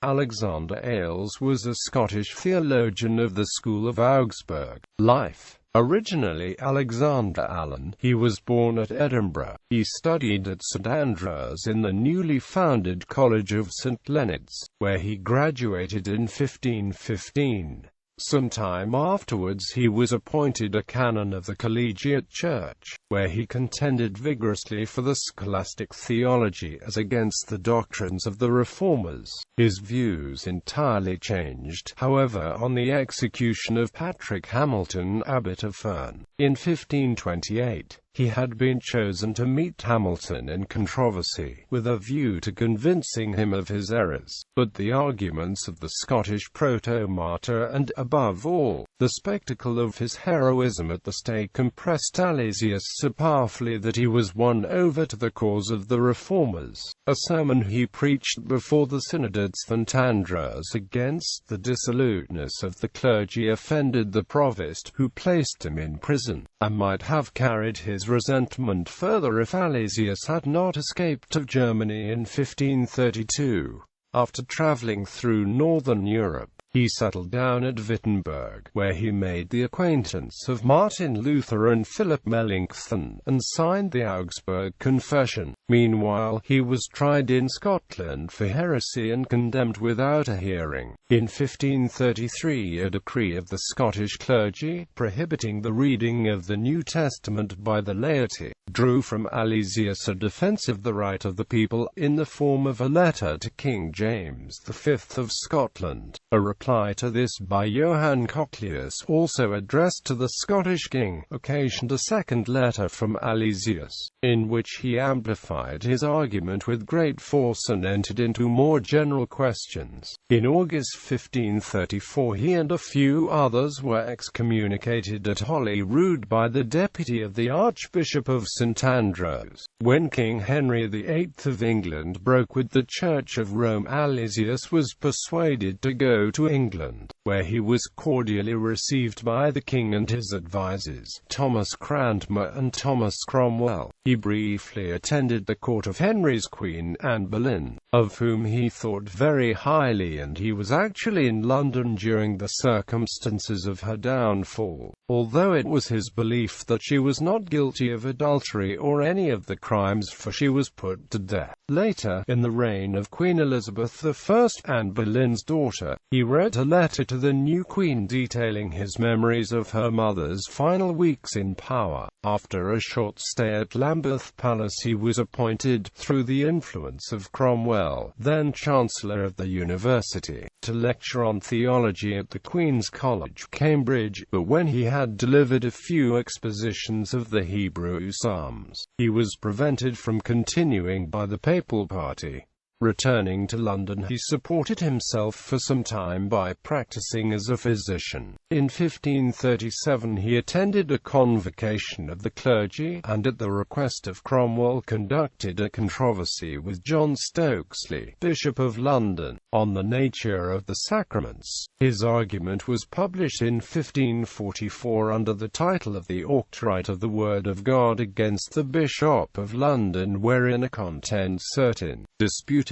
Alexander Ailes was a Scottish theologian of the school of Augsburg. Life. Originally Alexander Allen, he was born at Edinburgh. He studied at St Andrews in the newly founded College of St Leonard's, where he graduated in 1515. Some time afterwards he was appointed a canon of the Collegiate Church, where he contended vigorously for the scholastic theology as against the doctrines of the Reformers. His views entirely changed, however, on the execution of Patrick Hamilton, Abbot of Ferne, in 1528. He had been chosen to meet Hamilton in controversy, with a view to convincing him of his errors, but the arguments of the Scottish proto-martyr and, above all, the spectacle of his heroism at the stake impressed Alesius so powerfully that he was won over to the cause of the Reformers. A sermon he preached before the synod at St Andrews against the dissoluteness of the clergy offended the provost, who placed him in prison, and might have carried his resentment further if Alesius had not escaped to Germany in 1532. After travelling through northern Europe, he settled down at Wittenberg, where he made the acquaintance of Martin Luther and Philip Melanchthon, and signed the Augsburg Confession. Meanwhile, he was tried in Scotland for heresy and condemned without a hearing. In 1533, a decree of the Scottish clergy, prohibiting the reading of the New Testament by the laity, drew from Alesius a defence of the right of the people, in the form of a letter to King James V of Scotland. A reply to this by Johann Cochleus, also addressed to the Scottish king, occasioned a second letter from Alesius, in which he amplified his argument with great force and entered into more general questions. In August 1534 he and a few others were excommunicated at Holyrood by the deputy of the Archbishop of St Andrews. When King Henry VIII of England broke with the Church of Rome, Alesius was persuaded to go to England, where he was cordially received by the king and his advisers, Thomas Cranmer and Thomas Cromwell. He briefly attended the court of Henry's Queen, Anne Boleyn, of whom he thought very highly, and he was actually in London during the circumstances of her downfall, although it was his belief that she was not guilty of adultery or any of the crimes, for she was put to death. Later, in the reign of Queen Elizabeth I, Anne Boleyn's daughter, he wrote a letter to the new queen detailing his memories of her mother's final weeks in power. After a short stay at Lambeth Palace, he was appointed, through the influence of Cromwell, then Chancellor of the University, to lecture on theology at the Queen's College, Cambridge, but when he had delivered a few expositions of the Hebrew Psalms, he was prevented from continuing by the papal party. Returning to London, he supported himself for some time by practicing as a physician. In 1537 he attended a convocation of the clergy, and at the request of Cromwell conducted a controversy with John Stokesley, Bishop of London, on the nature of the sacraments. His argument was published in 1544 under the title of The Auctorite of the Word of God against the Bishop of London, wherein a contend certain disputations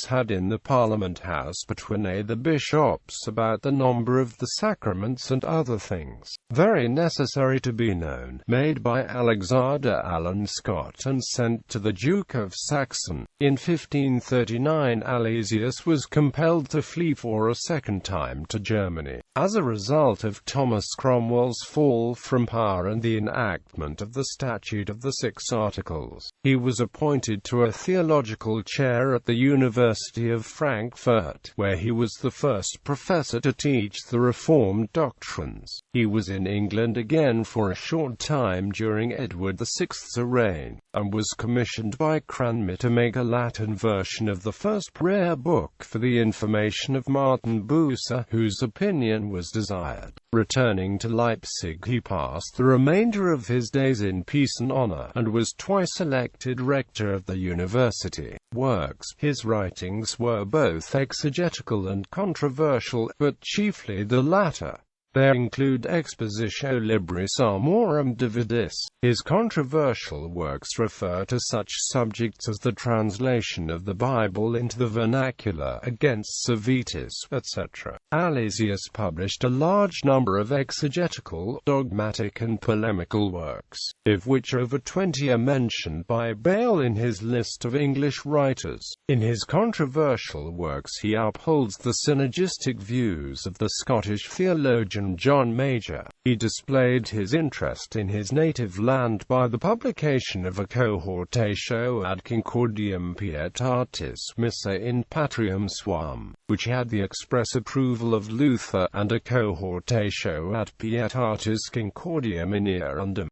had in the Parliament House between the bishops about the number of the sacraments and other things, very necessary to be known, made by Alexander Allen Scott and sent to the Duke of Saxon. In 1539 Alesius was compelled to flee for a second time to Germany, as a result of Thomas Cromwell's fall from power and the enactment of the Statute of the Six Articles. He was appointed to a theological chair at the University of Frankfurt, where he was the first professor to teach the Reformed doctrines. He was in England again for a short time during Edward VI's reign, and was commissioned by Cranmer to make a Latin version of the first prayer book for the information of Martin Bucer, whose opinion was desired. Returning to Leipzig, he passed the remainder of his days in peace and honor, and was twice elected rector of the university. Works. His writings were both exegetical and controversial, but chiefly the latter. They include Expositio Libris Armorum Dividis. His controversial works refer to such subjects as the translation of the Bible into the vernacular against Servetus, etc. Alesius published a large number of exegetical, dogmatic and polemical works, of which over 20 are mentioned by Bale in his list of English writers. In his controversial works he upholds the synergistic views of the Scottish theologian John Major. He displayed his interest in his native land by the publication of a Cohortatio ad Concordiam Pietatis Missae in Patrium Suam, which had the express approval of Luther, and a Cohortatio ad Pietatis Concordiam in Irundum,